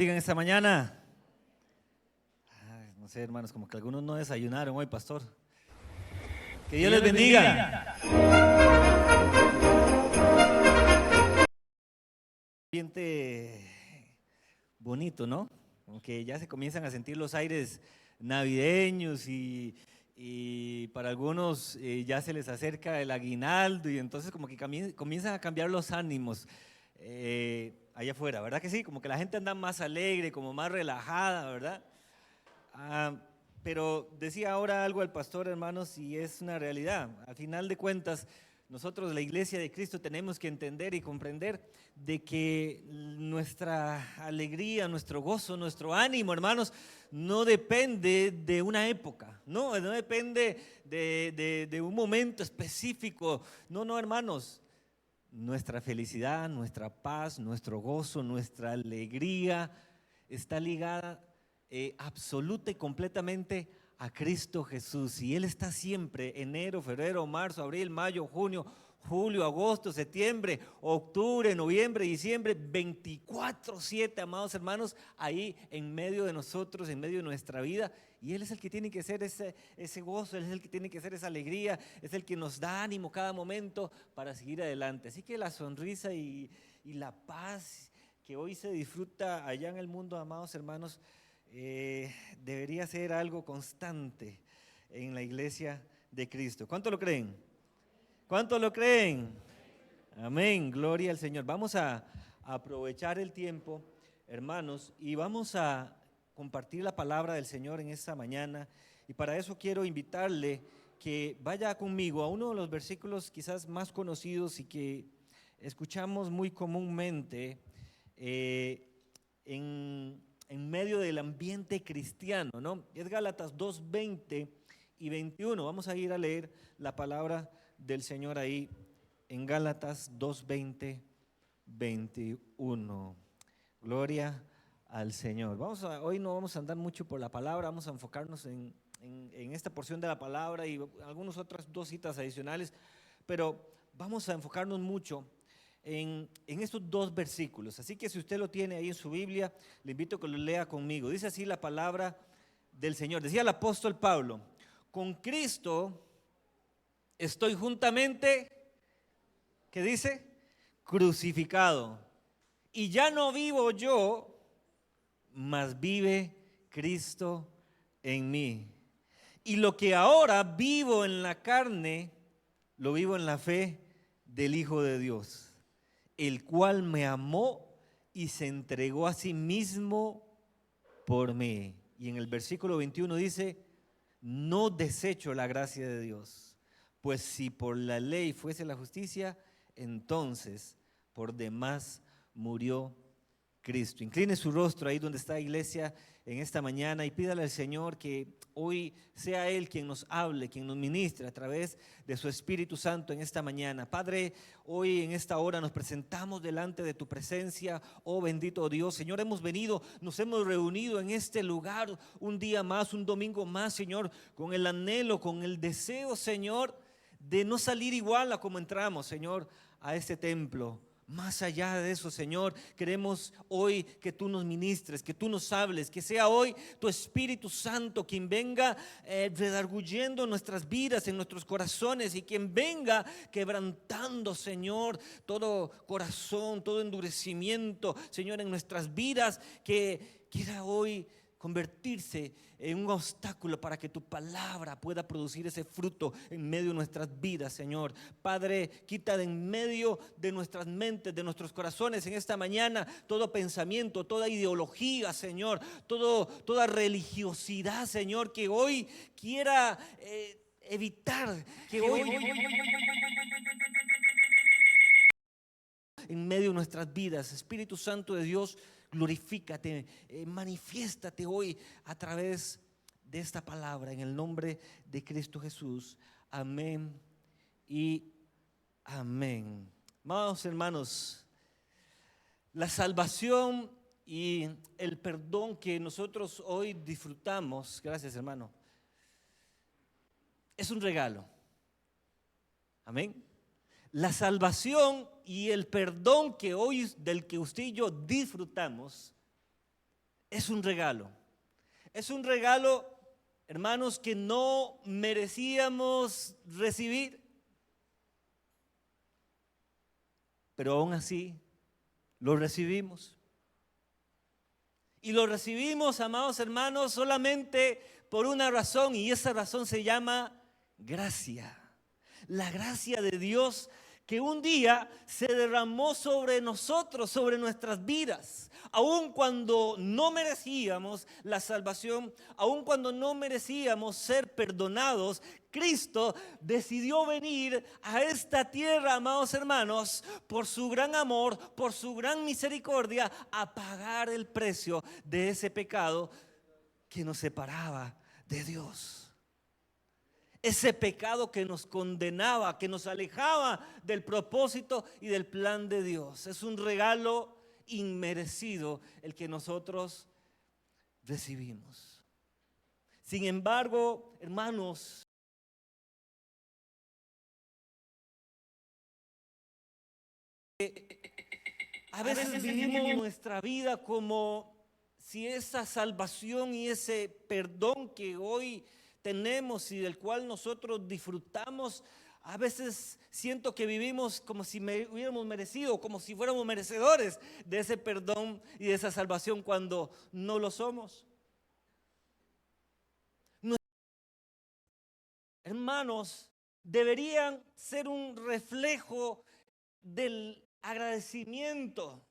Digan esta mañana. No sé, hermanos, como que algunos no desayunaron hoy, pastor. Que Dios les bendiga. Ambiente bonito, ¿no? Como que ya se comienzan a sentir los aires navideños y para algunos ya se les acerca el aguinaldo y entonces como que comienzan a cambiar los ánimos allá afuera, ¿verdad que sí? Como que la gente anda más alegre, como más relajada, ¿verdad? Pero decía ahora algo al pastor, hermanos, y es una realidad. Al final de cuentas, nosotros, la Iglesia de Cristo, tenemos que entender y comprender de que nuestra alegría, nuestro gozo, nuestro ánimo, hermanos, no depende de una época, no depende de un momento específico. No, hermanos, nuestra felicidad, nuestra paz, nuestro gozo, nuestra alegría está ligada absoluta y completamente a Cristo Jesús. Y Él está siempre, enero, febrero, marzo, abril, mayo, junio, julio, agosto, septiembre, octubre, noviembre, diciembre, 24/7, amados hermanos, ahí en medio de nosotros, en medio de nuestra vida. Y Él es el que tiene que ser ese gozo, Él es el que tiene que ser esa alegría, es el que nos da ánimo cada momento para seguir adelante. Así que la sonrisa y la paz que hoy se disfruta allá en el mundo, amados hermanos, debería ser algo constante en la iglesia de Cristo. ¿Cuánto lo creen? ¿Cuánto lo creen? Amén, gloria al Señor. Vamos a aprovechar el tiempo, hermanos, y vamos a compartir la palabra del Señor en esta mañana. Y para eso quiero invitarle que vaya conmigo a uno de los versículos quizás más conocidos y que escuchamos muy comúnmente en medio del ambiente cristiano, ¿no? Es Gálatas 2:20 y 21. Vamos a ir a leer la palabra del Señor ahí en Gálatas 2:20, 21. Gloria al Señor. Hoy no vamos a andar mucho por la palabra, vamos a enfocarnos en esta porción de la palabra y algunas otras dos citas adicionales, pero vamos a enfocarnos mucho en estos dos versículos. Así que si usted lo tiene ahí en su Biblia, le invito a que lo lea conmigo. Dice así la palabra del Señor. Decía el apóstol Pablo: con Cristo estoy juntamente, ¿qué dice? Crucificado. Y ya no vivo yo, mas vive Cristo en mí. Y lo que ahora vivo en la carne, lo vivo en la fe del Hijo de Dios, el cual me amó y se entregó a sí mismo por mí. Y en el versículo 21 dice: no desecho la gracia de Dios, pues si por la ley fuese la justicia, entonces por demás murió Cristo. Incline su rostro ahí donde está la iglesia en esta mañana y pídale al Señor que hoy sea Él quien nos hable, quien nos ministre a través de su Espíritu Santo en esta mañana. Padre, hoy en esta hora nos presentamos delante de tu presencia, oh bendito Dios. Señor, hemos venido, nos hemos reunido en este lugar un día más, un domingo más, Señor, con el anhelo, con el deseo, Señor, de no salir igual a como entramos, Señor, a este templo. Más allá de eso, Señor, queremos hoy que tú nos ministres, que tú nos hables, que sea hoy tu Espíritu Santo quien venga redarguyendo nuestras vidas, en nuestros corazones, y quien venga quebrantando, Señor, todo corazón, todo endurecimiento, Señor, en nuestras vidas, que quiera hoy convertirse en un obstáculo para que tu palabra pueda producir ese fruto en medio de nuestras vidas, Señor. Padre, quita de en medio de nuestras mentes, de nuestros corazones en esta mañana todo pensamiento, toda ideología, Señor, toda religiosidad, Señor, que hoy quiera evitar, que hoy en medio de nuestras vidas. Espíritu Santo de Dios, glorifícate, manifiéstate hoy a través de esta palabra en el nombre de Cristo Jesús. Amén y amén. Amados hermanos, la salvación y el perdón que nosotros hoy disfrutamos, gracias hermano, es un regalo. Amén. La salvación y el perdón que hoy, del que usted y yo disfrutamos, es un regalo. Es un regalo, hermanos, que no merecíamos recibir. Pero aún así, lo recibimos. Y lo recibimos, amados hermanos, solamente por una razón, y esa razón se llama gracia. La gracia de Dios que un día se derramó sobre nosotros, sobre nuestras vidas. Aun cuando no merecíamos la salvación, aun cuando no merecíamos ser perdonados, Cristo decidió venir a esta tierra, amados hermanos, por su gran amor, por su gran misericordia, a pagar el precio de ese pecado que nos separaba de Dios. Ese pecado que nos condenaba, que nos alejaba del propósito y del plan de Dios. Es un regalo inmerecido el que nosotros recibimos. Sin embargo, hermanos, a veces vivimos nuestra vida como si esa salvación y ese perdón que hoy tenemos y del cual nosotros disfrutamos, a veces siento que vivimos como si hubiéramos merecido, como si fuéramos merecedores de ese perdón y de esa salvación cuando no lo somos. Hermanos, deberían ser un reflejo del agradecimiento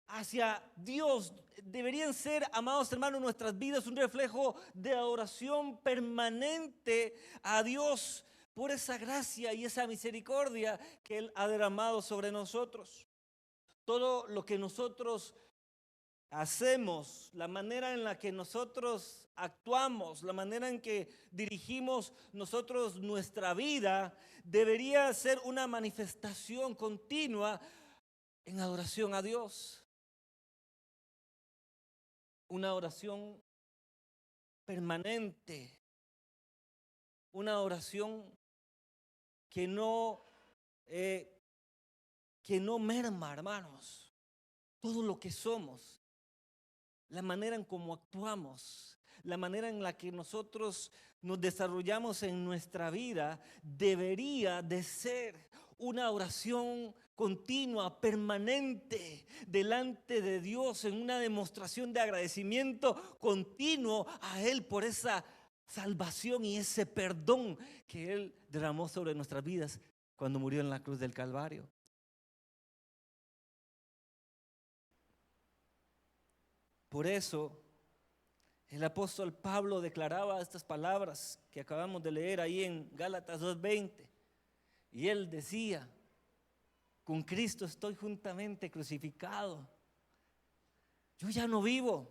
hacia Dios. Deberían ser, amados hermanos, nuestras vidas un reflejo de adoración permanente a Dios por esa gracia y esa misericordia que Él ha derramado sobre nosotros. Todo lo que nosotros hacemos, la manera en la que nosotros actuamos, la manera en que dirigimos nosotros nuestra vida, debería ser una manifestación continua en adoración a Dios. Una oración permanente, una oración que no merma, hermanos, todo lo que somos, la manera en cómo actuamos, la manera en la que nosotros nos desarrollamos en nuestra vida, debería de ser una oración continua, permanente, delante de Dios, en una demostración de agradecimiento continuo a Él por esa salvación y ese perdón que Él derramó sobre nuestras vidas cuando murió en la cruz del Calvario. Por eso el apóstol Pablo declaraba estas palabras que acabamos de leer ahí en Gálatas 2:20. Y él decía: con Cristo estoy juntamente crucificado. Yo ya no vivo.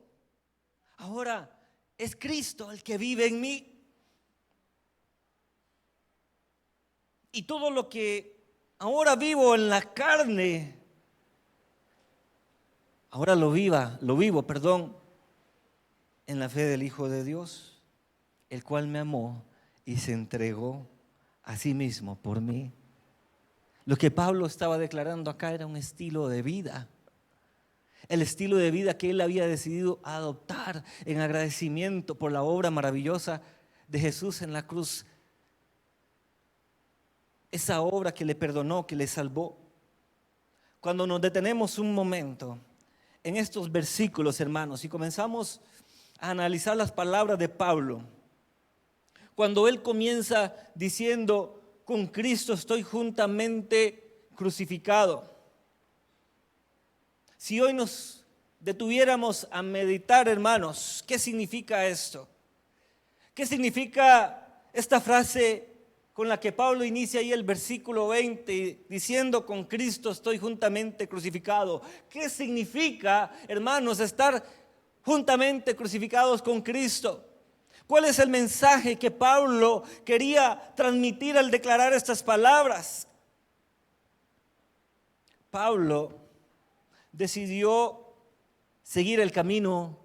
Ahora es Cristo el que vive en mí. Y todo lo que ahora vivo en la carne, ahora lo vivo, en la fe del Hijo de Dios, el cual me amó y se entregó a sí mismo por mí. Lo que Pablo estaba declarando acá era un estilo de vida. El estilo de vida que él había decidido adoptar en agradecimiento por la obra maravillosa de Jesús en la cruz. Esa obra que le perdonó, que le salvó. Cuando nos detenemos un momento en estos versículos, hermanos, y comenzamos a analizar las palabras de Pablo, cuando él comienza diciendo: con Cristo estoy juntamente crucificado. Si hoy nos detuviéramos a meditar, hermanos, ¿qué significa esto? ¿Qué significa esta frase con la que Pablo inicia ahí el versículo 20, diciendo: con Cristo estoy juntamente crucificado? ¿Qué significa, hermanos, estar juntamente crucificados con Cristo? ¿Cuál es el mensaje que Pablo quería transmitir al declarar estas palabras? Pablo decidió seguir el camino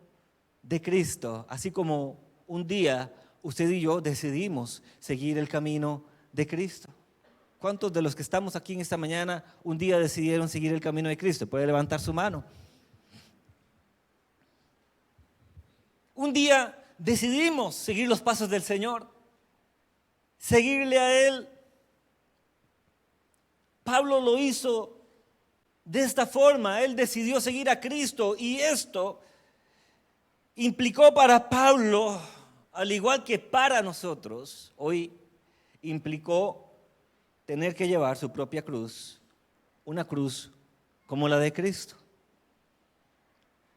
de Cristo, así como un día usted y yo decidimos seguir el camino de Cristo. ¿Cuántos de los que estamos aquí en esta mañana un día decidieron seguir el camino de Cristo? Puede levantar su mano. Un día decidimos seguir los pasos del Señor, seguirle a Él. Pablo lo hizo de esta forma. Él decidió seguir a Cristo y esto implicó para Pablo, al igual que para nosotros, hoy implicó tener que llevar su propia cruz, una cruz como la de Cristo.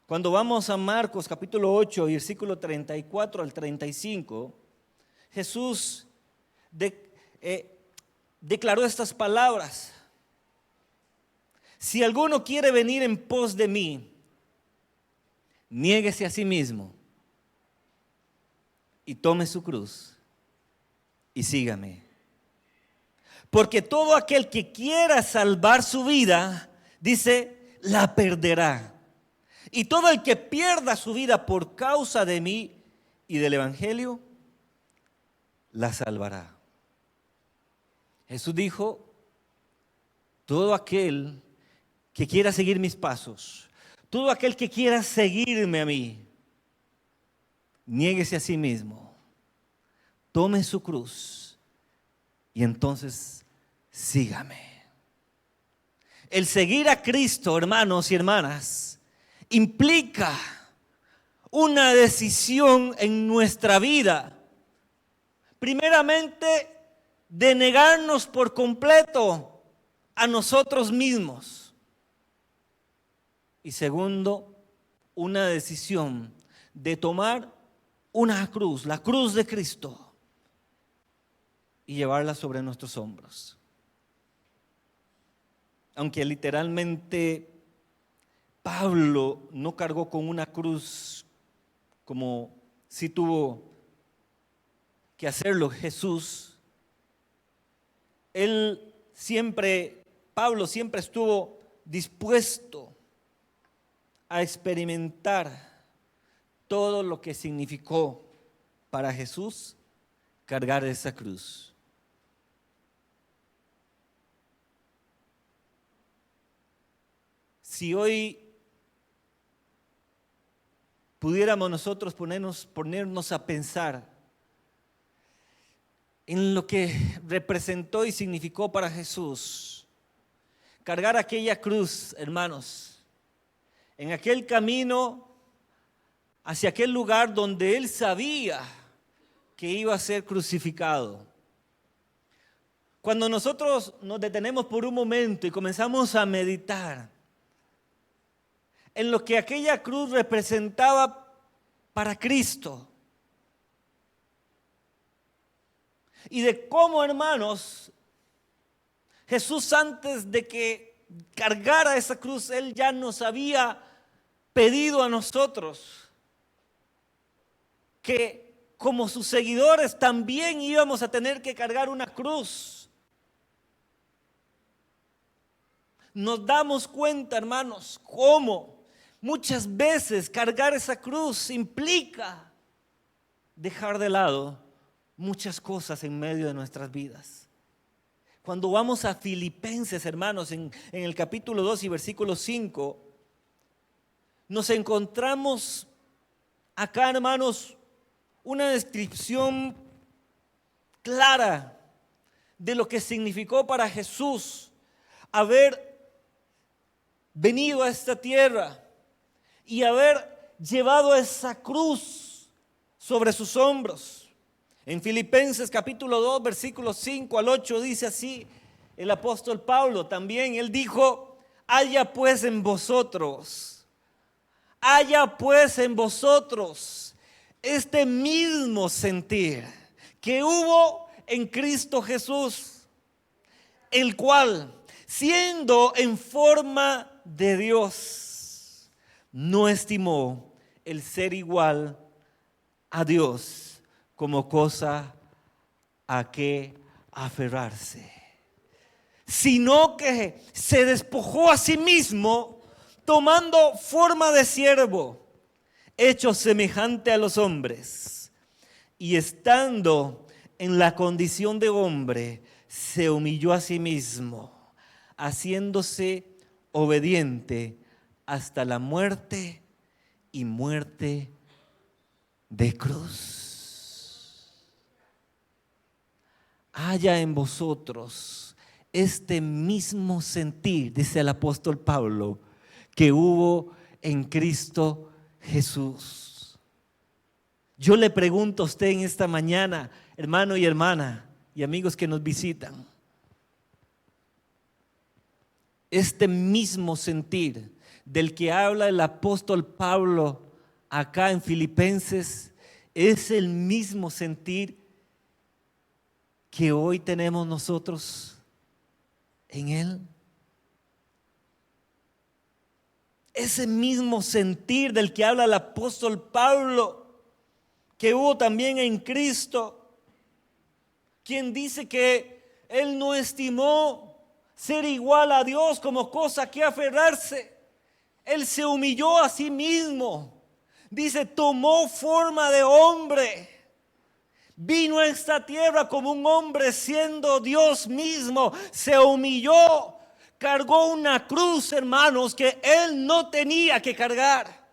Cuando vamos a Marcos capítulo 8, versículo 34 al 35, Jesús declaró estas palabras: si alguno quiere venir en pos de mí, niéguese a sí mismo y tome su cruz y sígame. Porque todo aquel que quiera salvar su vida, dice, la perderá. Y todo el que pierda su vida por causa de mí y del Evangelio, la salvará. Jesús dijo, todo aquel que quiera seguir mis pasos, todo aquel que quiera seguirme a mí, niéguese a sí mismo, tome su cruz y entonces sígame. El seguir a Cristo, hermanos y hermanas, implica una decisión en nuestra vida. Primeramente, de negarnos por completo a nosotros mismos. Y segundo, una decisión de tomar una cruz, la cruz de Cristo, y llevarla sobre nuestros hombros. Aunque literalmente Pablo no cargó con una cruz como sí tuvo que hacerlo Jesús. Pablo siempre estuvo dispuesto a experimentar todo lo que significó para Jesús cargar esa cruz. Si hoy pudiéramos nosotros ponernos a pensar en lo que representó y significó para Jesús cargar aquella cruz, hermanos, en aquel camino hacia aquel lugar donde Él sabía que iba a ser crucificado. Cuando nosotros nos detenemos por un momento y comenzamos a meditar en lo que aquella cruz representaba para Cristo, y de cómo, hermanos, Jesús, antes de que cargara esa cruz, Él ya nos había pedido a nosotros que como sus seguidores también íbamos a tener que cargar una cruz. Nos damos cuenta, hermanos, cómo muchas veces cargar esa cruz implica dejar de lado muchas cosas en medio de nuestras vidas. Cuando vamos a Filipenses, hermanos, en el capítulo 2 y versículo 5, nos encontramos acá, hermanos, una descripción clara de lo que significó para Jesús haber venido a esta tierra y haber llevado esa cruz sobre sus hombros. En Filipenses capítulo 2, versículos 5 al 8 dice así el apóstol Pablo también. Él dijo, haya pues en vosotros este mismo sentir que hubo en Cristo Jesús, el cual, siendo en forma de Dios, no estimó el ser igual a Dios como cosa a que aferrarse, sino que se despojó a sí mismo, tomando forma de siervo, hecho semejante a los hombres, y estando en la condición de hombre, se humilló a sí mismo, haciéndose obediente hasta la muerte y muerte de cruz. Haya en vosotros este mismo sentir, dice el apóstol Pablo, que hubo en Cristo Jesús. Yo le pregunto a usted en esta mañana, hermano y hermana, y amigos que nos visitan, este mismo sentir del que habla el apóstol Pablo acá en Filipenses, es el mismo sentir que hoy tenemos nosotros en Él. Ese mismo sentir del que habla el apóstol Pablo, que hubo también en Cristo, quien dice que Él no estimó ser igual a Dios como cosa que aferrarse. Él se humilló a sí mismo. Dice, tomó forma de hombre. Vino a esta tierra como un hombre siendo Dios mismo. Se humilló. Cargó una cruz, hermanos, que Él no tenía que cargar.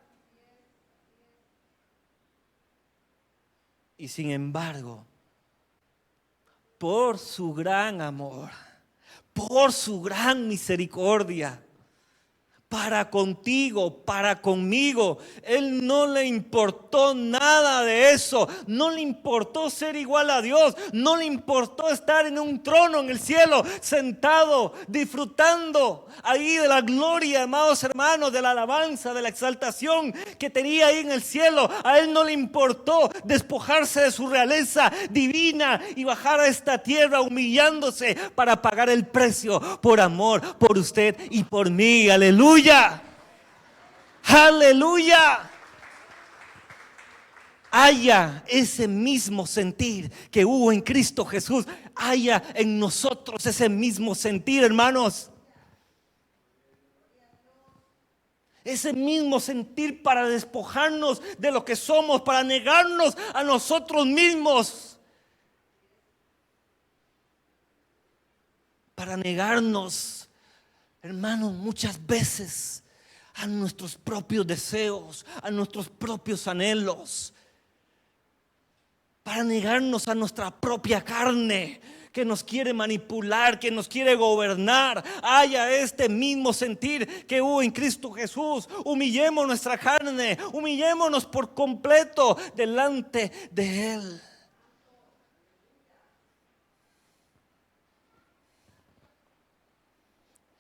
Y sin embargo, por su gran amor, por su gran misericordia, para contigo, para conmigo, Él no le importó nada de eso. No le importó ser igual a Dios. No le importó estar en un trono en el cielo, sentado, disfrutando ahí de la gloria, amados hermanos, de la alabanza, de la exaltación que tenía ahí en el cielo. A Él no le importó despojarse de su realeza divina y bajar a esta tierra humillándose para pagar el precio por amor, por usted y por mí. Aleluya. Aleluya. Haya ese mismo sentir que hubo en Cristo Jesús. Haya en nosotros ese mismo sentir, hermanos. Ese mismo sentir para despojarnos de lo que somos, para negarnos a nosotros mismos. Para negarnos, hermanos, muchas veces a nuestros propios deseos, a nuestros propios anhelos, para negarnos a nuestra propia carne que nos quiere manipular, que nos quiere gobernar. Haya este mismo sentir que hubo en Cristo Jesús. Humillemos nuestra carne, humillémonos por completo delante de Él.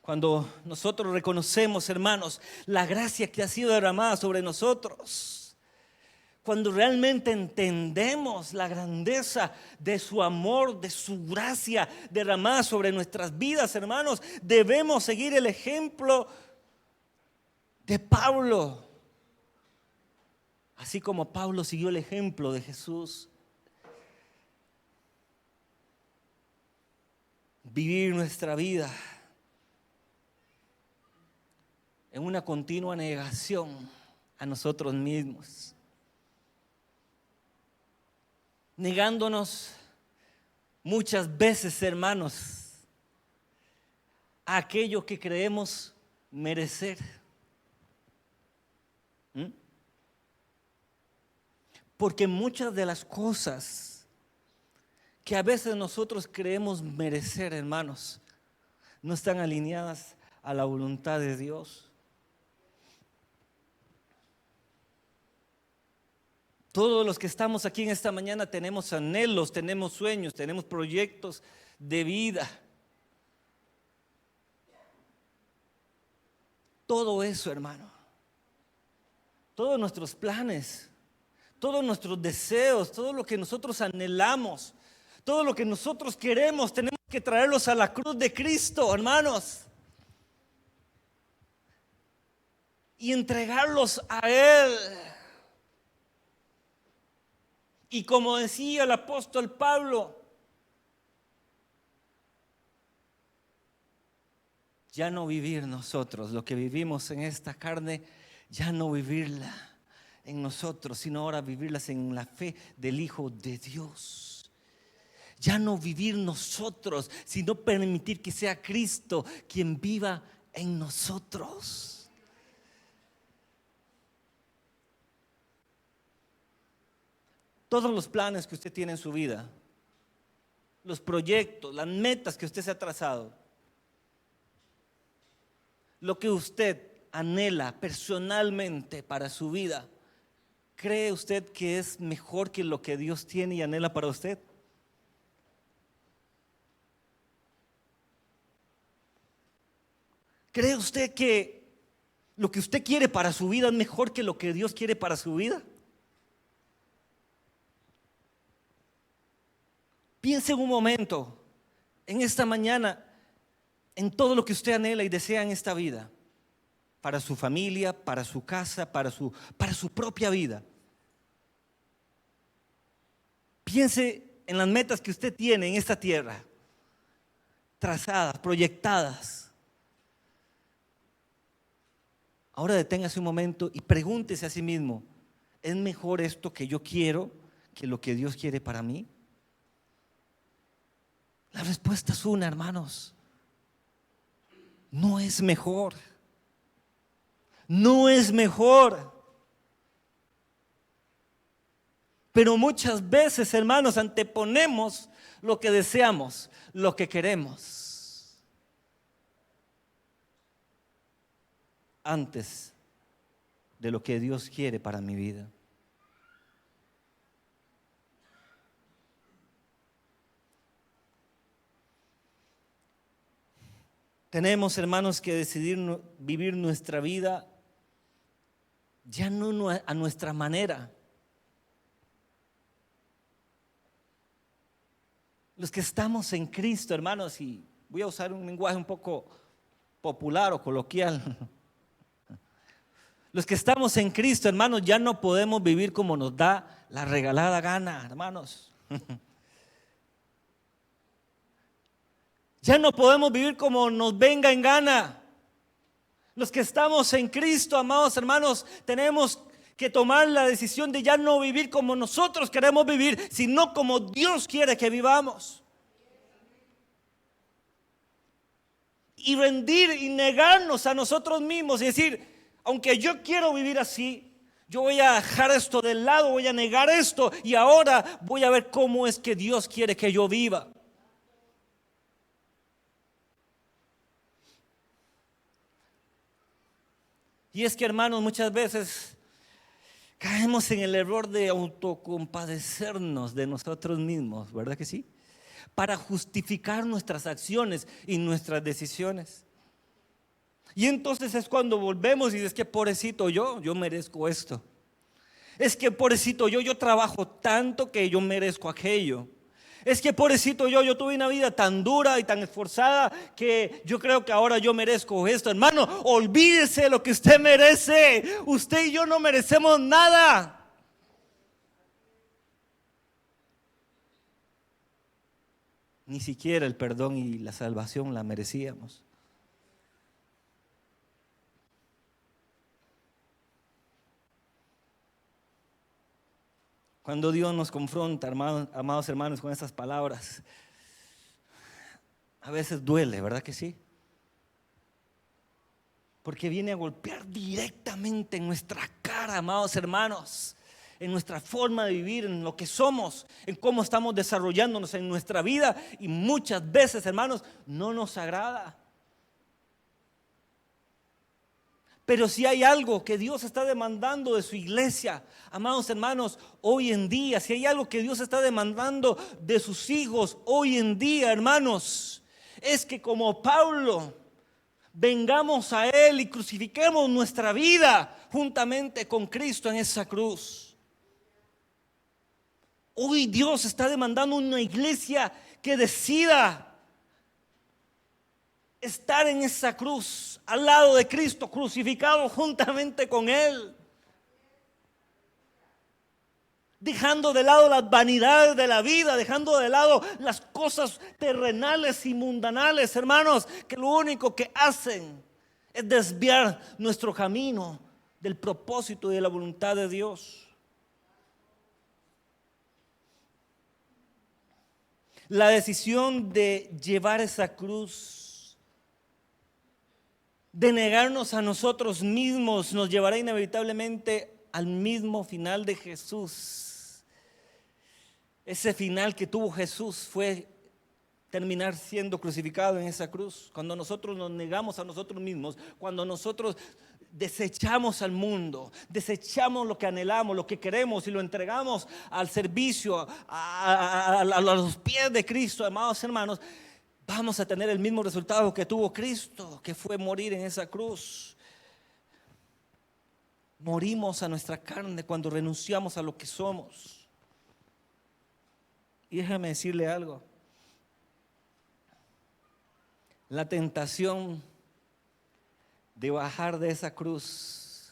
Cuando nosotros reconocemos, hermanos, la gracia que ha sido derramada sobre nosotros, cuando realmente entendemos la grandeza de su amor, de su gracia derramada sobre nuestras vidas, hermanos, debemos seguir el ejemplo de Pablo. Así como Pablo siguió el ejemplo de Jesús. Vivir nuestra vida en una continua negación a nosotros mismos, negándonos muchas veces, hermanos, a aquello que creemos merecer. Porque muchas de las cosas que a veces nosotros creemos merecer, hermanos, no están alineadas a la voluntad de Dios. Todos los que estamos aquí en esta mañana tenemos anhelos, tenemos sueños, tenemos proyectos de vida. Todo eso, hermano, todos nuestros planes, todos nuestros deseos, todo lo que nosotros anhelamos, todo lo que nosotros queremos, tenemos que traerlos a la cruz de Cristo, hermanos, y entregarlos a Él. Y como decía el apóstol Pablo, ya no vivir nosotros lo que vivimos en esta carne, ya no vivirla en nosotros, sino ahora vivirlas en la fe del Hijo de Dios. Ya no vivir nosotros, sino permitir que sea Cristo quien viva en nosotros. todos los planes que usted tiene en su vida, los proyectos, las metas que usted se ha trazado, lo que usted anhela personalmente para su vida, ¿cree usted que es mejor que lo que Dios tiene y anhela para usted? ¿Cree usted que lo que usted quiere para su vida es mejor que lo que Dios quiere para su vida? Piense un momento, en esta mañana, en todo lo que usted anhela y desea en esta vida, para su familia, para su casa, para su propia vida. Piense en las metas que usted tiene en esta tierra, trazadas, proyectadas. Ahora deténgase un momento y pregúntese a sí mismo, ¿es mejor esto que yo quiero que lo que Dios quiere para mí? La respuesta es una, hermanos. No es mejor. No es mejor. Pero muchas veces, hermanos, anteponemos lo que deseamos, lo que queremos, antes de lo que Dios quiere para mi vida. Tenemos, hermanos, que decidir vivir nuestra vida ya no a nuestra manera. Los que estamos en Cristo, hermanos, y voy a usar un lenguaje un poco popular o coloquial. Los que estamos en Cristo, hermanos, ya no podemos vivir como nos da la regalada gana, hermanos. Ya no podemos vivir como nos venga en gana. Los que estamos en Cristo, amados hermanos, tenemos que tomar la decisión de ya no vivir como nosotros queremos vivir, sino como Dios quiere que vivamos. Y rendir y negarnos a nosotros mismos y decir, aunque yo quiero vivir así, yo voy a dejar esto de lado, voy a negar esto y ahora voy a ver cómo es que Dios quiere que yo viva. Y es que, hermanos, muchas veces caemos en el error de autocompadecernos de nosotros mismos, ¿verdad que sí? Para justificar nuestras acciones y nuestras decisiones. Y entonces es cuando volvemos y es que pobrecito yo merezco esto. Es que pobrecito yo trabajo tanto que yo merezco aquello. Es que pobrecito yo tuve una vida tan dura y tan esforzada que yo creo que ahora yo merezco esto. Hermano, olvídese lo que usted merece. Usted y yo no merecemos nada. Ni siquiera el perdón y la salvación la merecíamos. Cuando Dios nos confronta, amados hermanos, con estas palabras, a veces duele, ¿verdad que sí? Porque viene a golpear directamente en nuestra cara, amados hermanos, en nuestra forma de vivir, en lo que somos, en cómo estamos desarrollándonos en nuestra vida. Y muchas veces, hermanos, no nos agrada. Pero si hay algo que Dios está demandando de su iglesia, amados hermanos, hoy en día, si hay algo que Dios está demandando de sus hijos hoy en día, hermanos, es que como Pablo, vengamos a Él y crucifiquemos nuestra vida juntamente con Cristo en esa cruz. Hoy Dios está demandando una iglesia que decida estar en esa cruz, al lado de Cristo, crucificado juntamente con Él. Dejando de lado las vanidades de la vida, dejando de lado las cosas terrenales y mundanales, hermanos, que lo único que hacen es desviar nuestro camino del propósito y de la voluntad de Dios. La decisión de llevar esa cruz, de negarnos a nosotros mismos, nos llevará inevitablemente al mismo final de Jesús. Ese final que tuvo Jesús fue terminar siendo crucificado en esa cruz. Cuando nosotros nos negamos a nosotros mismos, cuando nosotros desechamos al mundo, desechamos lo que anhelamos, lo que queremos y lo entregamos al servicio, a los pies de Cristo, amados hermanos, vamos a tener el mismo resultado que tuvo Cristo, que fue morir en esa cruz. Morimos a nuestra carne cuando renunciamos a lo que somos. Y déjame decirle algo. La tentación de bajar de esa cruz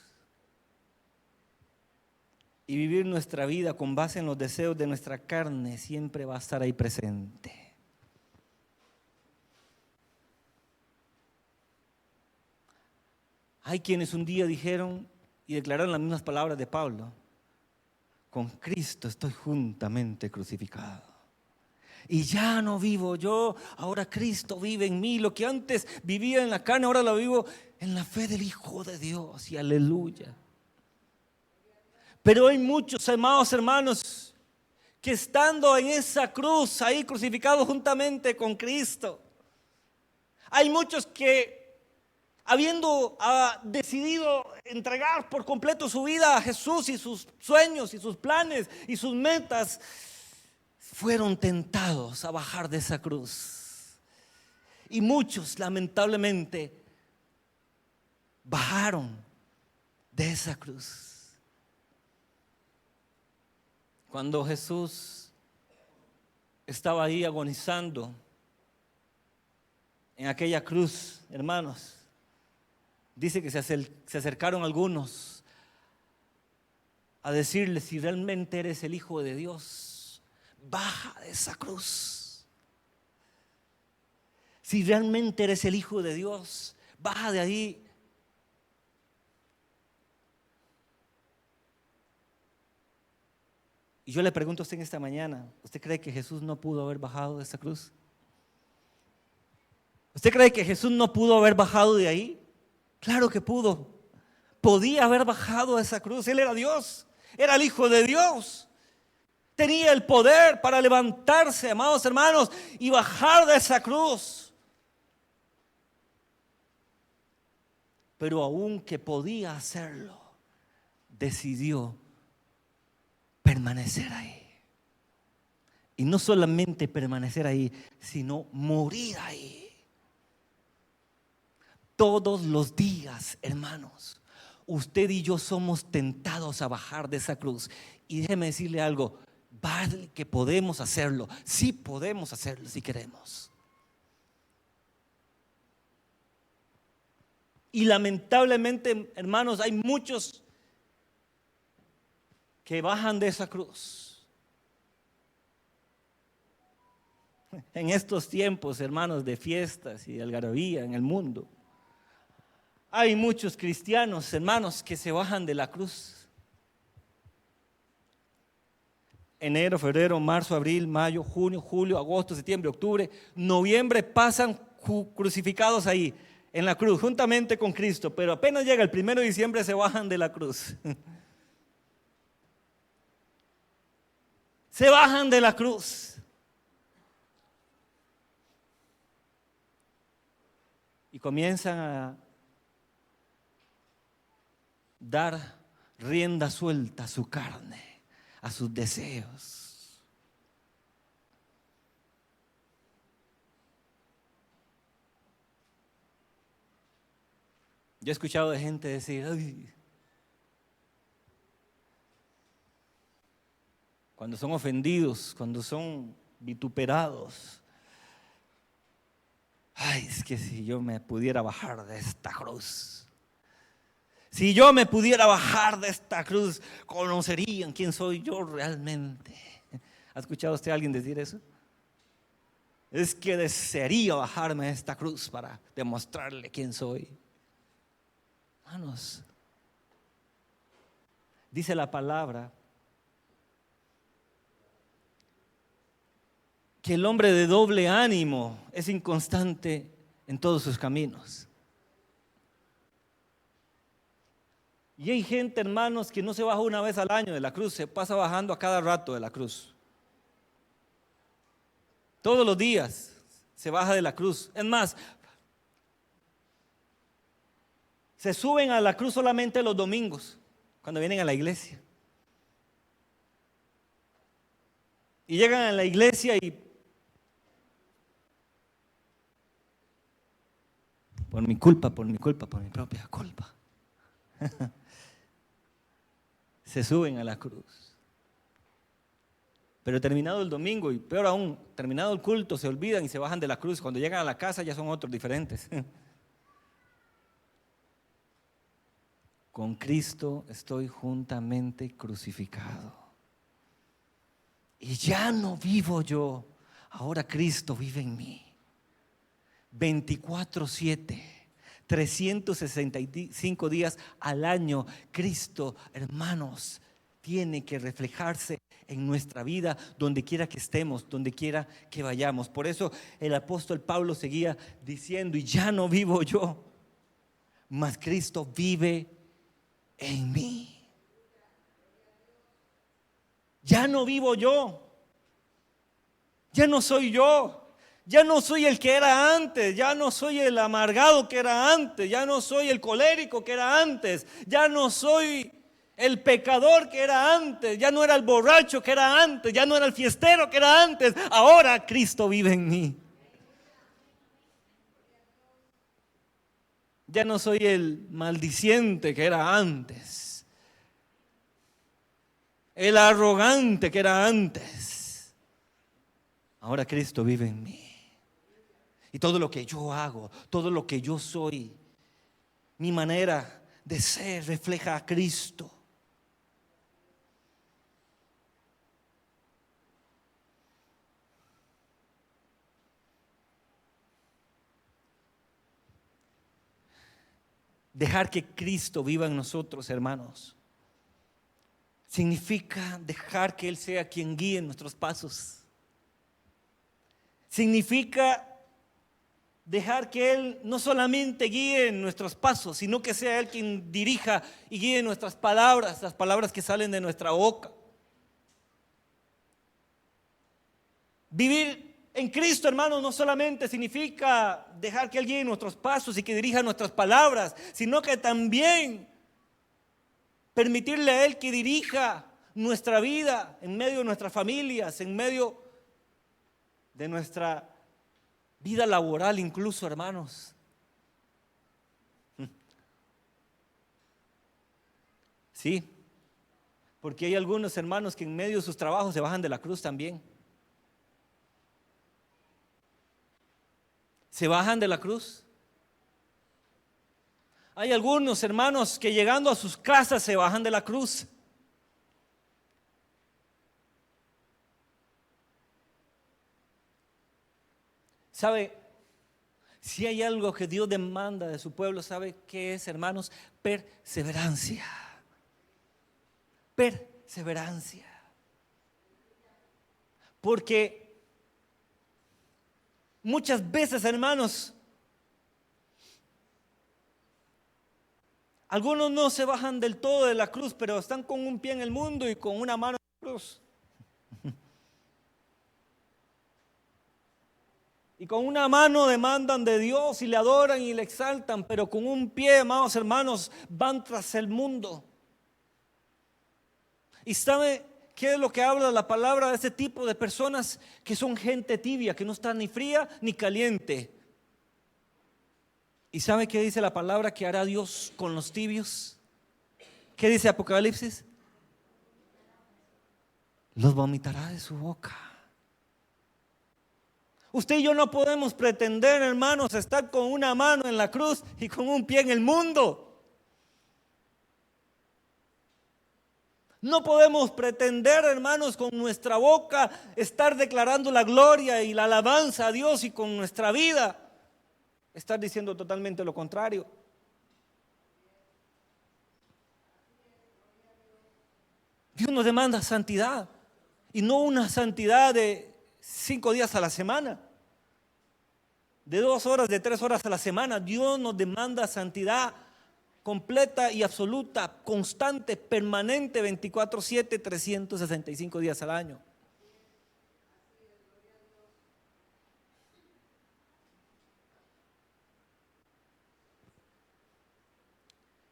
y vivir nuestra vida con base en los deseos de nuestra carne siempre va a estar ahí presente. Hay quienes un día dijeron y declararon las mismas palabras de Pablo: con Cristo estoy juntamente crucificado. Y ya no vivo yo, ahora Cristo vive en mí. Lo que antes vivía en la carne, ahora lo vivo en la fe del Hijo de Dios. Y aleluya. Pero hay muchos, amados hermanos, que estando en esa cruz, ahí crucificados juntamente con Cristo, hay muchos que, habiendo decidido entregar por completo su vida a Jesús y sus sueños y sus planes y sus metas, fueron tentados a bajar de esa cruz. Y muchos, lamentablemente, bajaron de esa cruz. Cuando Jesús estaba ahí agonizando en aquella cruz, hermanos, dice que se acercaron algunos a decirle: si realmente eres el Hijo de Dios, baja de esa cruz. Si realmente eres el Hijo de Dios, baja de ahí. Y yo le pregunto a usted en esta mañana: ¿usted cree que Jesús no pudo haber bajado de esa cruz? ¿Usted cree que Jesús no pudo haber bajado de ahí? Claro que pudo. Podía haber bajado de esa cruz. Él era Dios, era el Hijo de Dios. Tenía el poder para levantarse, amados hermanos, y bajar de esa cruz. Pero aunque podía hacerlo, decidió permanecer ahí. Y no solamente permanecer ahí, sino morir ahí. Todos los días, hermanos, usted y yo somos tentados a bajar de esa cruz. Y déjeme decirle algo: vale que podemos hacerlo. Sí podemos hacerlo si queremos. Y lamentablemente, hermanos, hay muchos que bajan de esa cruz. En estos tiempos, hermanos, de fiestas y de algarabía en el mundo, hay muchos cristianos, hermanos, que se bajan de la cruz. Enero, febrero, marzo, abril, mayo, junio, julio, agosto, septiembre, octubre, noviembre pasan crucificados ahí en la cruz juntamente con Cristo, pero apenas llega el 1 de diciembre se bajan de la cruz. Se bajan de la cruz. Y comienzan a dar rienda suelta a su carne, a sus deseos. Yo he escuchado de gente decir: ay, cuando son ofendidos, cuando son vituperados, ay, es que si yo me pudiera bajar de esta cruz, si yo me pudiera bajar de esta cruz, conocerían quién soy yo realmente. ¿Ha escuchado usted a alguien decir eso? Es que desearía bajarme de esta cruz para demostrarle quién soy. Hermanos, dice la palabra que el hombre de doble ánimo es inconstante en todos sus caminos. Y hay gente, hermanos, que no se baja una vez al año de la cruz, se pasa bajando a cada rato de la cruz. Todos los días se baja de la cruz. Es más, se suben a la cruz solamente los domingos, cuando vienen a la iglesia. Y llegan a la iglesia y por mi culpa, por mi propia culpa, se suben a la cruz. Pero terminado el domingo, y peor aún, terminado el culto, se olvidan y se bajan de la cruz. Cuando llegan a la casa ya son otros diferentes. Con Cristo estoy juntamente crucificado. Y ya no vivo yo, ahora Cristo vive en mí. 24/7, 365 días al año, Cristo, hermanos, tiene que reflejarse en nuestra vida, donde quiera que estemos, donde quiera que vayamos. Por eso el apóstol Pablo seguía diciendo, y ya no vivo yo, mas Cristo vive en mí. Ya no vivo yo, ya no soy yo. Ya no soy el que era antes, ya no soy el amargado que era antes, ya no soy el colérico que era antes, ya no soy el pecador que era antes, ya no era el borracho que era antes, ya no era el fiestero que era antes. Ahora Cristo vive en mí. Ya no soy el maldiciente que era antes, el arrogante que era antes. Ahora Cristo vive en mí. Y todo lo que yo hago, todo lo que yo soy, mi manera de ser refleja a Cristo. Dejar que Cristo viva en nosotros, hermanos, significa dejar que Él sea quien guíe nuestros pasos. Significa dejar que Él no solamente guíe nuestros pasos, sino que sea Él quien dirija y guíe nuestras palabras, las palabras que salen de nuestra boca. Vivir en Cristo, hermanos, no solamente significa dejar que Él guíe nuestros pasos y que dirija nuestras palabras, sino que también permitirle a Él que dirija nuestra vida en medio de nuestras familias, en medio de nuestra vida laboral incluso, hermanos. Sí, porque hay algunos hermanos que en medio de sus trabajos se bajan de la cruz también. Se bajan de la cruz. Hay algunos hermanos que llegando a sus casas se bajan de la cruz. ¿Sabe? Si hay algo que Dios demanda de su pueblo, ¿sabe qué es, hermanos? Perseverancia. Perseverancia. Porque muchas veces, hermanos, algunos no se bajan del todo de la cruz, pero están con un pie en el mundo y con una mano en la cruz. Y con una mano demandan de Dios y le adoran y le exaltan, pero con un pie, amados hermanos, van tras el mundo. ¿Y sabe qué es lo que habla la palabra de ese tipo de personas? Que son gente tibia, que no está ni fría ni caliente. ¿Y sabe qué dice la palabra que hará Dios con los tibios? ¿Qué dice Apocalipsis? Los vomitará de su boca. Usted y yo no podemos pretender, hermanos, estar con una mano en la cruz y con un pie en el mundo. No podemos pretender, hermanos, con nuestra boca estar declarando la gloria y la alabanza a Dios y con nuestra vida estar diciendo totalmente lo contrario. Dios nos demanda santidad y no una santidad de 5 días a la semana, de 2 horas, de 3 horas a la semana. Dios nos demanda santidad completa y absoluta, constante, permanente, 24/7, 365 días al año.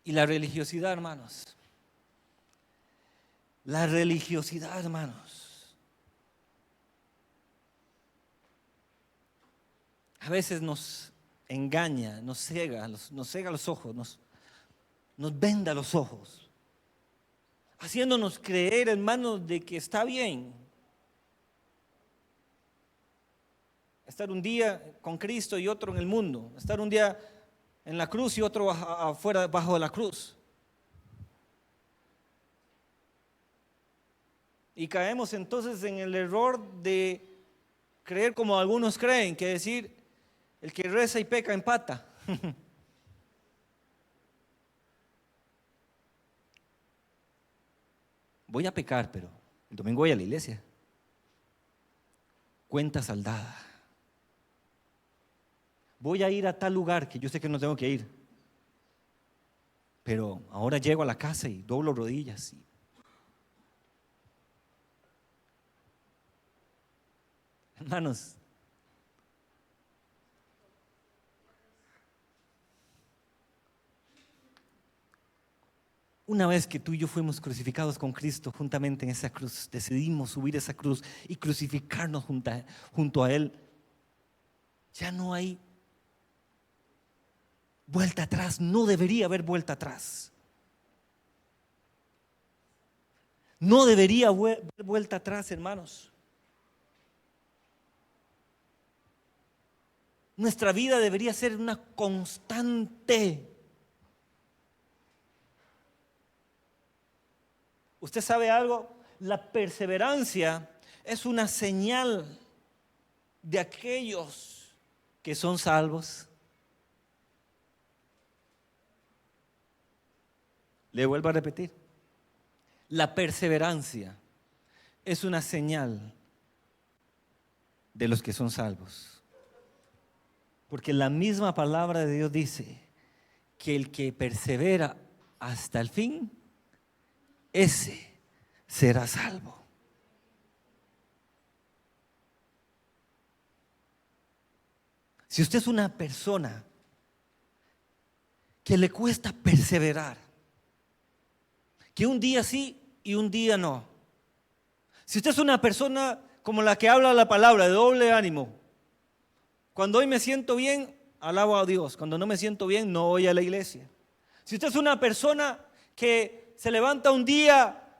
Y la religiosidad, hermanos. La religiosidad, hermanos. A veces nos engaña, nos ciega los ojos, nos venda los ojos, haciéndonos creer, hermanos, de que está bien estar un día con Cristo y otro en el mundo, estar un día en la cruz y otro afuera, bajo de la cruz. Y caemos entonces en el error de creer como algunos creen, que decir, el que reza y peca empata. Voy a pecar, pero el domingo voy a la iglesia. Cuenta saldada. Voy a ir a tal lugar que yo sé que no tengo que ir, pero ahora llego a la casa y doblo rodillas. Hermanos, una vez que tú y yo fuimos crucificados con Cristo juntamente en esa cruz, decidimos subir esa cruz y crucificarnos junto a Él, ya no hay vuelta atrás, no debería haber vuelta atrás. No debería haber vuelta atrás, hermanos. Nuestra vida debería ser una constante. ¿Usted sabe algo? La perseverancia es una señal de aquellos que son salvos. Le vuelvo a repetir. La perseverancia es una señal de los que son salvos. Porque la misma palabra de Dios dice que el que persevera hasta el fin, ese será salvo. Si usted es una persona que le cuesta perseverar, que un día sí y un día no. Si usted es una persona como la que habla la palabra, de doble ánimo, cuando hoy me siento bien, alabo a Dios. Cuando no me siento bien, no voy a la iglesia. Si usted es una persona que se levanta un día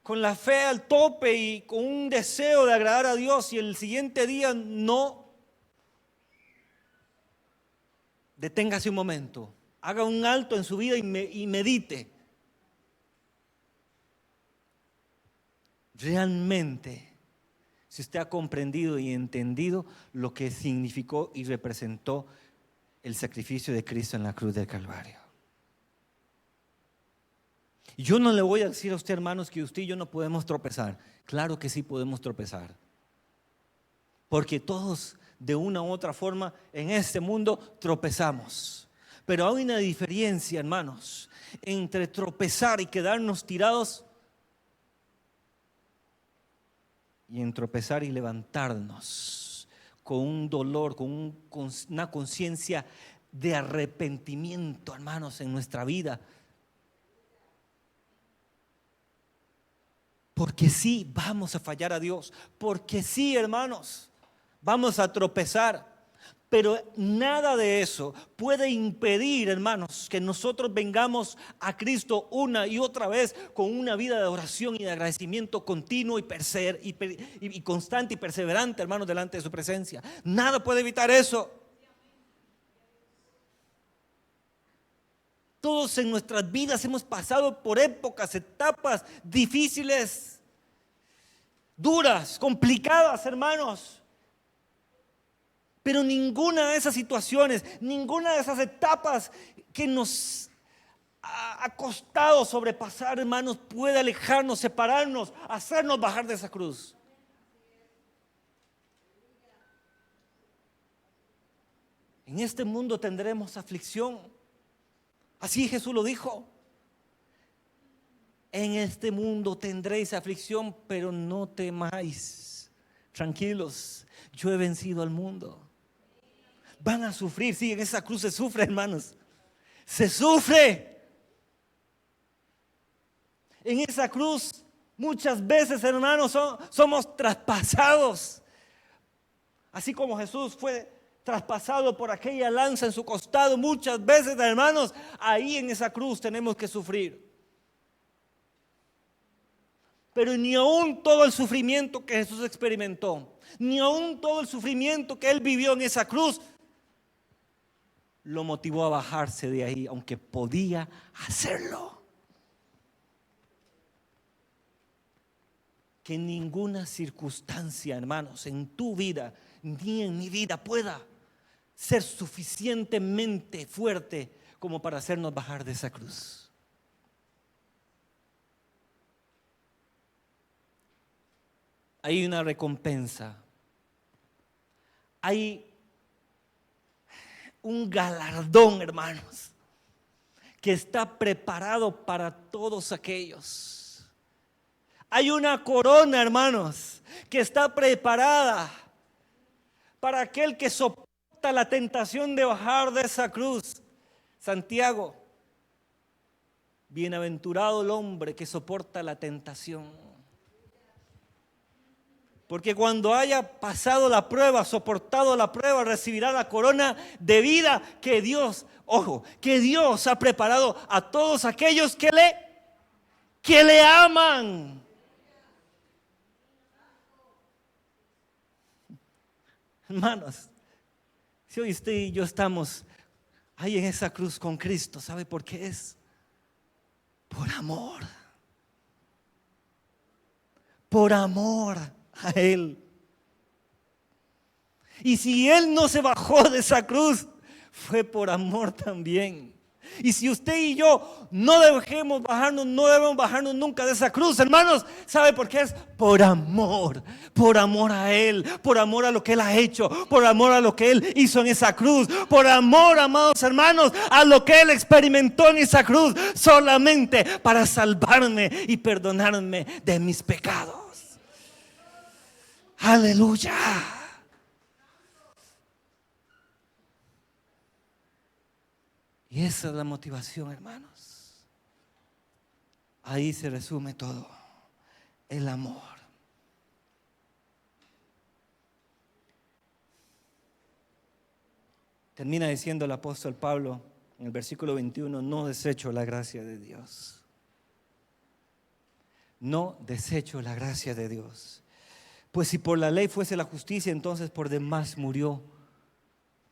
con la fe al tope y con un deseo de agradar a Dios y el siguiente día no, deténgase un momento, haga un alto en su vida y medite. Realmente, si usted ha comprendido y entendido lo que significó y representó el sacrificio de Cristo en la cruz del Calvario. Yo no le voy a decir a usted, hermanos, que usted y yo no podemos tropezar. Claro que sí podemos tropezar. Porque todos, de una u otra forma, en este mundo tropezamos. Pero hay una diferencia, hermanos, entre tropezar y quedarnos tirados y en tropezar y levantarnos con un dolor, con una conciencia de arrepentimiento, hermanos, en nuestra vida. Porque sí vamos a fallar a Dios, porque sí, hermanos, vamos a tropezar. Pero nada de eso puede impedir, hermanos, que nosotros vengamos a Cristo una y otra vez con una vida de oración y de agradecimiento continuo y constante y perseverante, hermanos, delante de su presencia. Nada puede evitar eso. Todos en nuestras vidas hemos pasado por épocas, etapas difíciles, duras, complicadas, hermanos. Pero ninguna de esas situaciones, ninguna de esas etapas que nos ha costado sobrepasar, hermanos, puede alejarnos, separarnos, hacernos bajar de esa cruz. En este mundo tendremos aflicción. Así Jesús lo dijo. En este mundo tendréis aflicción, pero no temáis. Tranquilos, yo he vencido al mundo. Van a sufrir, sí, en esa cruz se sufre, hermanos. Se sufre, En esa cruz muchas veces, hermanos, somos traspasados. Así como Jesús fue traspasado por aquella lanza en su costado, muchas veces, hermanos, ahí en esa cruz tenemos que sufrir. Pero ni aún todo el sufrimiento que Jesús experimentó, ni aún todo el sufrimiento que Él vivió en esa cruz, lo motivó a bajarse de ahí, aunque podía hacerlo. Que ninguna circunstancia, hermanos, en tu vida ni en mi vida pueda ser suficientemente fuerte como para hacernos bajar de esa cruz. Hay una recompensa, hay un galardón, hermanos, que está preparado para todos aquellos. Hay una corona, hermanos, que está preparada para aquel que soporta la tentación de bajar de esa cruz. Santiago, bienaventurado el hombre que soporta la tentación. Porque cuando haya pasado la prueba, soportado la prueba, recibirá la corona de vida que Dios, ojo, que Dios ha preparado a todos aquellos que le aman. Hermanos, si hoy usted y yo estamos ahí en esa cruz con Cristo, ¿sabe por qué es? Por amor. Por amor a Él. Y si Él no se bajó de esa cruz, fue por amor también. Y si usted y yo no debemos bajarnos nunca de esa cruz, hermanos, ¿sabe por qué es? Por amor a Él, por amor a lo que Él ha hecho, por amor a lo que Él hizo en esa cruz, por amor, amados hermanos, a lo que Él experimentó en esa cruz, solamente para salvarme y perdonarme de mis pecados. Aleluya. Y esa es la motivación, hermanos. Ahí se resume todo. El amor. Termina diciendo el apóstol Pablo en el versículo 21, no desecho la gracia de Dios. No desecho la gracia de Dios. Pues si por la ley fuese la justicia, entonces por demás murió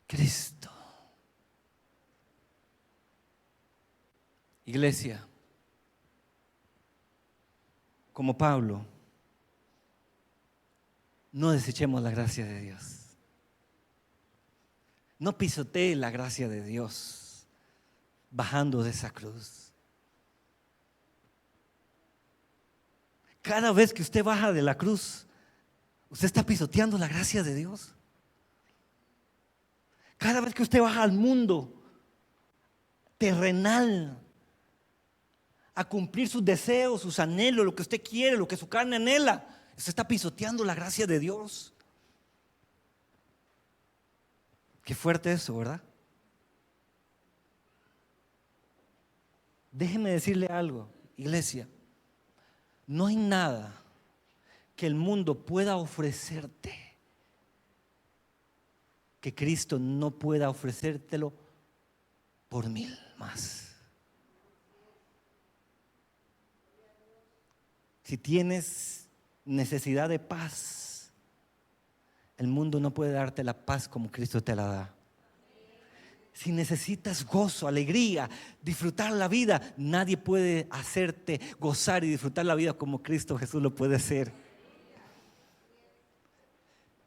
Cristo. Iglesia, como Pablo, no desechemos la gracia de Dios. No pisotee la gracia de Dios bajando de esa cruz. Cada vez que usted baja de la cruz, usted está pisoteando la gracia de Dios. Cada vez que usted baja al mundo terrenal, a cumplir sus deseos, sus anhelos, lo que usted quiere, lo que su carne anhela, usted está pisoteando la gracia de Dios. Qué fuerte eso, ¿verdad? Déjeme decirle algo, iglesia. No hay nada que el mundo pueda ofrecerte que Cristo no pueda ofrecértelo por 1000 más. Si tienes necesidad de paz, el mundo no puede darte la paz como Cristo te la da. Si necesitas gozo, alegría, disfrutar la vida, nadie puede hacerte gozar y disfrutar la vida como Cristo Jesús lo puede hacer.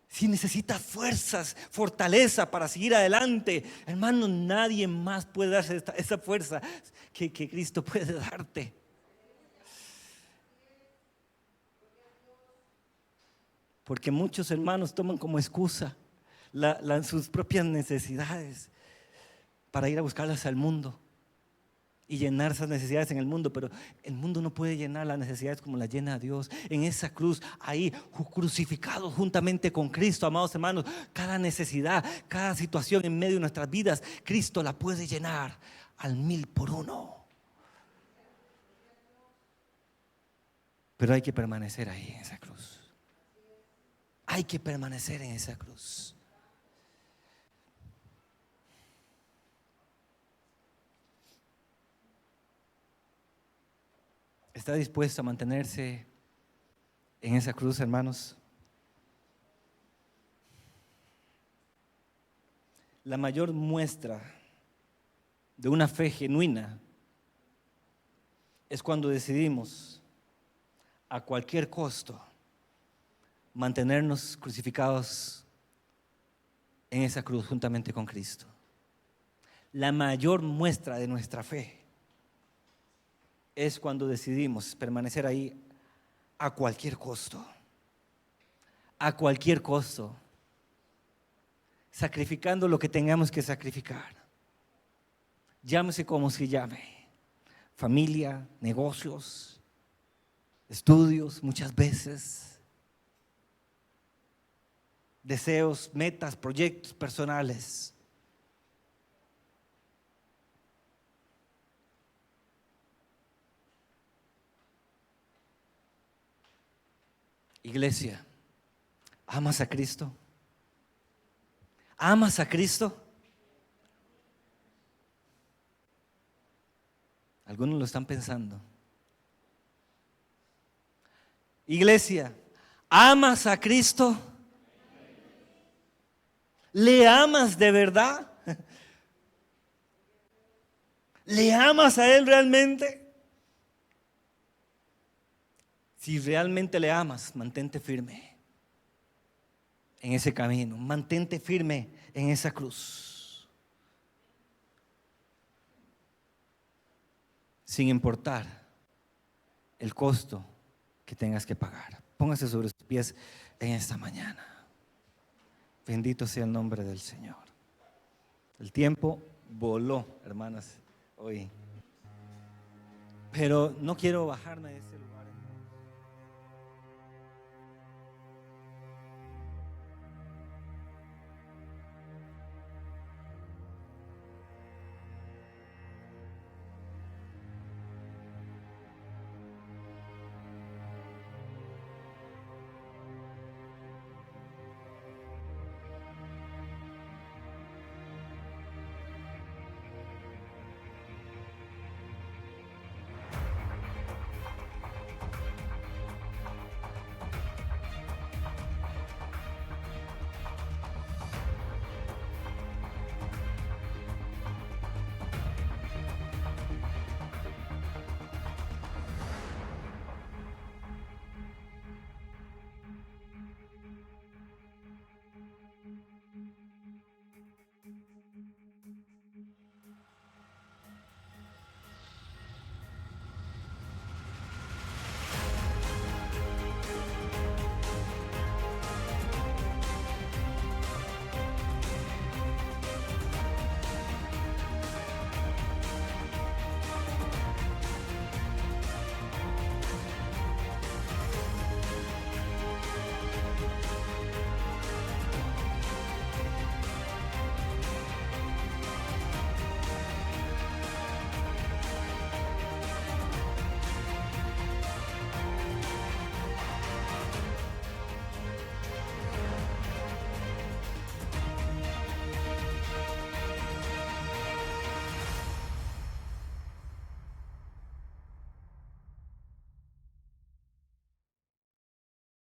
Si necesitas fuerzas, fortaleza para seguir adelante, hermano, nadie más puede darse esa fuerza que Cristo puede darte. Porque muchos hermanos toman como excusa sus propias necesidades para ir a buscarlas al mundo y llenar esas necesidades en el mundo. Pero el mundo no puede llenar las necesidades como las llena Dios. En esa cruz, ahí crucificados juntamente con Cristo, amados hermanos, cada necesidad, cada situación en medio de nuestras vidas, Cristo la puede llenar al 1000 por 1. Pero hay que permanecer ahí en esa cruz. Hay que permanecer en esa cruz. ¿Está dispuesto a mantenerse en esa cruz, hermanos? La mayor muestra de una fe genuina es cuando decidimos a cualquier costo mantenernos crucificados en esa cruz juntamente con Cristo. La mayor muestra de nuestra fe es cuando decidimos permanecer ahí a cualquier costo. A cualquier costo. Sacrificando lo que tengamos que sacrificar. Llámese como se llame. Familia, negocios, estudios, muchas veces. Deseos, metas, proyectos personales. Iglesia, ¿amas a Cristo? ¿Amas a Cristo? Algunos lo están pensando. Iglesia, ¿amas a Cristo? ¿Le amas de verdad? ¿Le amas a Él realmente? Si realmente le amas, mantente firme en ese camino, mantente firme en esa cruz, sin importar el costo que tengas que pagar. Póngase sobre sus pies en esta mañana. Bendito sea el nombre del Señor. El tiempo voló, hermanas, hoy. Pero no quiero bajarme de ese lugar.